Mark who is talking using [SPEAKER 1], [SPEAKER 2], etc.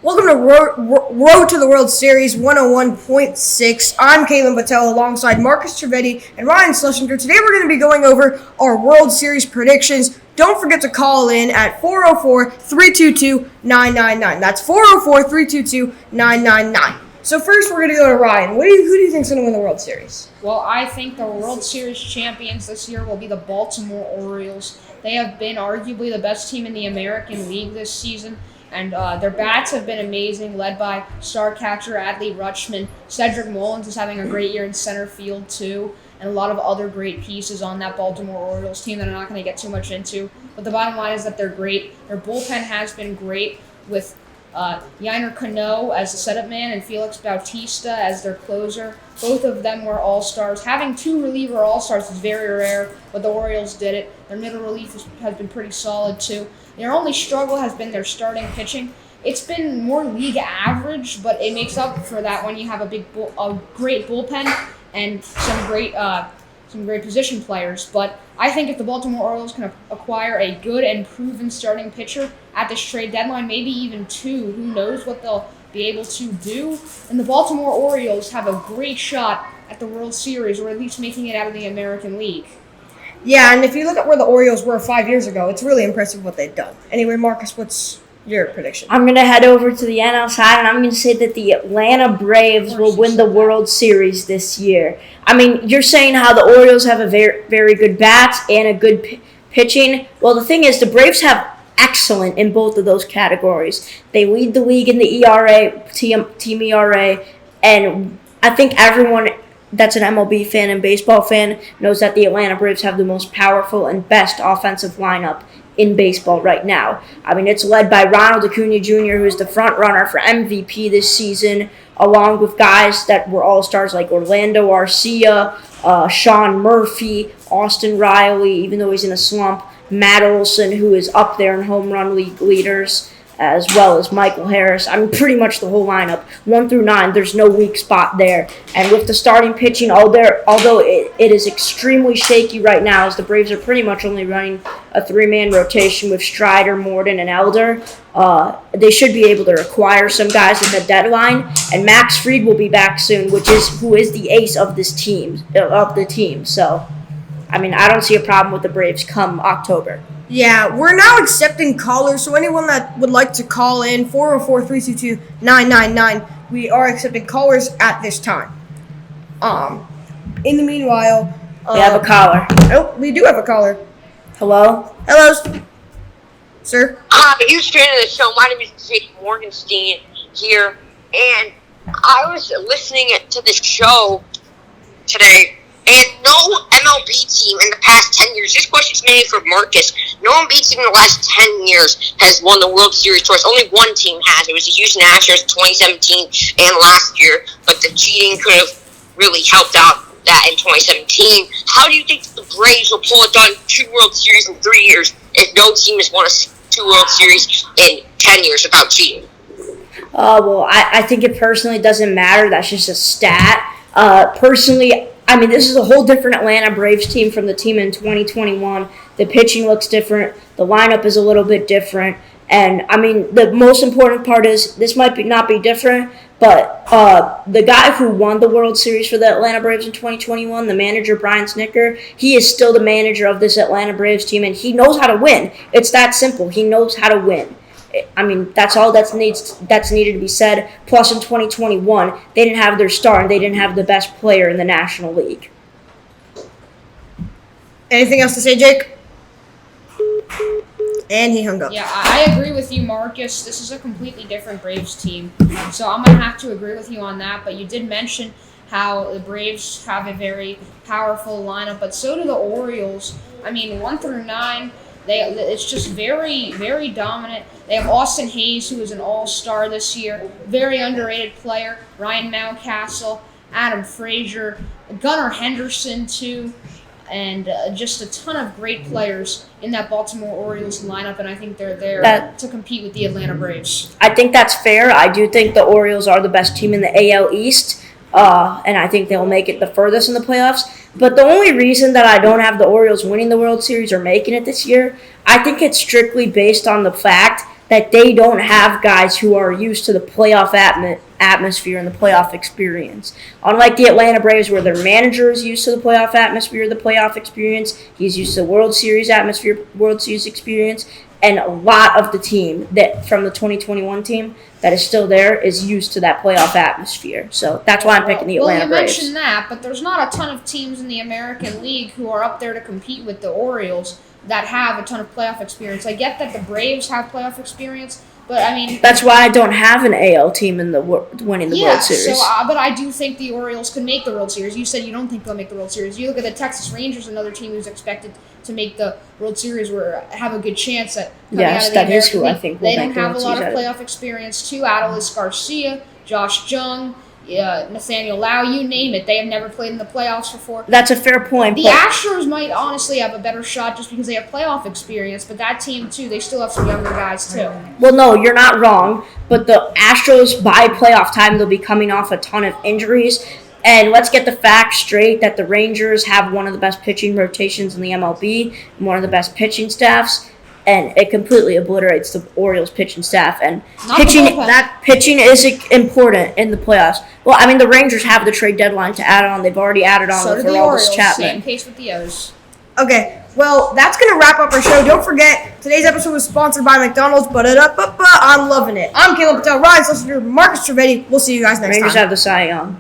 [SPEAKER 1] Welcome to Road to the World Series 101.6. I'm Caitlin Patel alongside Marcus Trevetti and Ryan Schlesinger. Today we're going to be going over our World Series predictions. Don't forget to call in at 404-322-999. That's 404-322-999. So first we're going to go to Ryan. Who do you think is going to win the World Series?
[SPEAKER 2] Well, I think the World Series champions this year will be the Baltimore Orioles. They have been arguably the best team in the American League this season. And their bats have been amazing, led by star catcher Adley Rutschman. Cedric Mullins is having a great year in center field, too, and a lot of other great pieces on that Baltimore Orioles team that I'm not going to get too much into. But the bottom line is that they're great. Their bullpen has been great with Yainer Cano as the setup man and Felix Bautista as their closer. Both of them were all-stars. Having two reliever all-stars is very rare, but the Orioles did it. Their middle relief has been pretty solid, too. Their only struggle has been their starting pitching. It's been more league average, but it makes up for that when you have a great bullpen and some great position players. But I think if the Baltimore Orioles can acquire a good and proven starting pitcher at this trade deadline, maybe even two, who knows what they'll be able to do. And the Baltimore Orioles have a great shot at the World Series, or at least making it out of the American League.
[SPEAKER 1] Yeah, and if you look at where the Orioles were 5 years ago, it's really impressive what they've done. Anyway, Marcus, what's your prediction?
[SPEAKER 3] I'm going to head over to the NL side, and I'm going to say that the Atlanta Braves will win the World Series this year. I mean, you're saying how the Orioles have a very, very good bats and a good pitching. Well, the thing is, the Braves have excellent in both of those categories. They lead the league in the ERA, team ERA, and I think everyone that's an MLB fan and baseball fan knows that the Atlanta Braves have the most powerful and best offensive lineup in baseball right now. I mean, it's led by Ronald Acuna Jr., who is the front runner for MVP this season, along with guys that were all-stars like Orlando Arcia, Sean Murphy, Austin Riley, even though he's in a slump, Matt Olson, who is up there in home run league leaders, as well as Michael Harris. I mean, pretty much the whole lineup, 1 through 9. There's no weak spot there. And with the starting pitching, although it is extremely shaky right now, as the Braves are pretty much only running a 3-man rotation with Strider, Morton, and Elder, they should be able to acquire some guys at the deadline. And Max Fried will be back soon, who is the ace of this team. So, I mean, I don't see a problem with the Braves come October.
[SPEAKER 1] Yeah, we're now accepting callers, so anyone that would like to call in, 404-322-999, we are accepting callers at this time. In the meanwhile...
[SPEAKER 3] we have a caller.
[SPEAKER 1] Oh, we do have a caller.
[SPEAKER 3] Hello?
[SPEAKER 1] Hello, sir.
[SPEAKER 4] I'm a huge fan of the show. My name is Jake Morgenstein here, and I was listening to this show today, and no MLB team in the past 10 years, this question's mainly for Marcus, no MLB team in the last 10 years has won the World Series twice. Only one team has. It was the Houston Astros in 2017 and last year, but the cheating could have really helped out that in 2017. How do you think the Braves will pull it done 2 World Series in 3 years if no team has won 2 World Series in 10 years without cheating?
[SPEAKER 3] Well, I think it personally doesn't matter. That's just a stat. Personally, I mean, this is a whole different Atlanta Braves team from the team in 2021. The pitching looks different. The lineup is a little bit different. And, I mean, the most important part is this might not be different, but the guy who won the World Series for the Atlanta Braves in 2021, the manager, Brian Snitker, he is still the manager of this Atlanta Braves team, and he knows how to win. It's that simple. He knows how to win. I mean, that's all that's needed to be said. Plus, in 2021, they didn't have their star, and they didn't have the best player in the National League.
[SPEAKER 1] Anything else to say, Jake? And he hung up.
[SPEAKER 2] Yeah, I agree with you, Marcus. This is a completely different Braves team. So I'm going to have to agree with you on that. But you did mention how the Braves have a very powerful lineup, but so do the Orioles. I mean, 1 through 9, it's just very, very dominant. They have Austin Hayes, who is an all-star this year, very underrated player. Ryan Mountcastle, Adam Frazier, Gunnar Henderson, too, and just a ton of great players in that Baltimore Orioles lineup, and I think they're there to compete with the Atlanta Braves.
[SPEAKER 3] I think that's fair. I do think the Orioles are the best team in the AL East, and I think they'll make it the furthest in the playoffs. But the only reason that I don't have the Orioles winning the World Series or making it this year, I think it's strictly based on the fact that they don't have guys who are used to the playoff atmosphere and the playoff experience. Unlike the Atlanta Braves, where their manager is used to the playoff atmosphere, the playoff experience, he's used to the World Series atmosphere, World Series experience, and a lot of the team that from the 2021 team that is still there is used to that playoff atmosphere. So that's why I'm picking the Atlanta
[SPEAKER 2] Braves.
[SPEAKER 3] Braves.
[SPEAKER 2] You mentioned that, but there's not a ton of teams in the American League who are up there to compete with the Orioles that have a ton of playoff experience. I get that the Braves have playoff experience, but I mean
[SPEAKER 3] that's why I don't have an AL team in the winning the World Series.
[SPEAKER 2] But I do think the Orioles could make the World Series. You said you don't think they'll make the World Series. You look at the Texas Rangers, another team who's expected to make the World Series, or have a good chance at coming out of the
[SPEAKER 3] that is
[SPEAKER 2] American
[SPEAKER 3] who I
[SPEAKER 2] League.
[SPEAKER 3] think will
[SPEAKER 2] They
[SPEAKER 3] make
[SPEAKER 2] don't
[SPEAKER 3] the
[SPEAKER 2] have a
[SPEAKER 3] World
[SPEAKER 2] lot of
[SPEAKER 3] Series.
[SPEAKER 2] playoff experience too. Adolis Garcia, Josh Jung, Nathaniel Lau, you name it. They have never played in the playoffs before.
[SPEAKER 3] That's a fair point.
[SPEAKER 2] The
[SPEAKER 3] but
[SPEAKER 2] Astros might honestly have a better shot just because they have playoff experience, but that team too, they still have some younger guys too.
[SPEAKER 3] Well, no, you're not wrong. But the Astros, by playoff time, they'll be coming off a ton of injuries. And let's get the facts straight that the Rangers have one of the best pitching rotations in the MLB, and one of the best pitching staffs, and it completely obliterates the Orioles pitching staff. And
[SPEAKER 2] Not the bullpen.
[SPEAKER 3] pitching is important in the playoffs. Well, I mean, the Rangers have the trade deadline to add on. They've already added on
[SPEAKER 2] So
[SPEAKER 3] with
[SPEAKER 2] do the
[SPEAKER 3] Aroldis
[SPEAKER 2] Orioles. Same
[SPEAKER 3] Chapman.
[SPEAKER 2] case with the O's.
[SPEAKER 1] Okay, well, that's going to wrap up our show. Don't forget, today's episode was sponsored by McDonald's. I'm loving it. I'm Caleb Patel, Ryan Schlesinger, Marcus Trivedi. We'll see you guys next
[SPEAKER 3] Rangers
[SPEAKER 1] time.
[SPEAKER 3] have the Cy Young.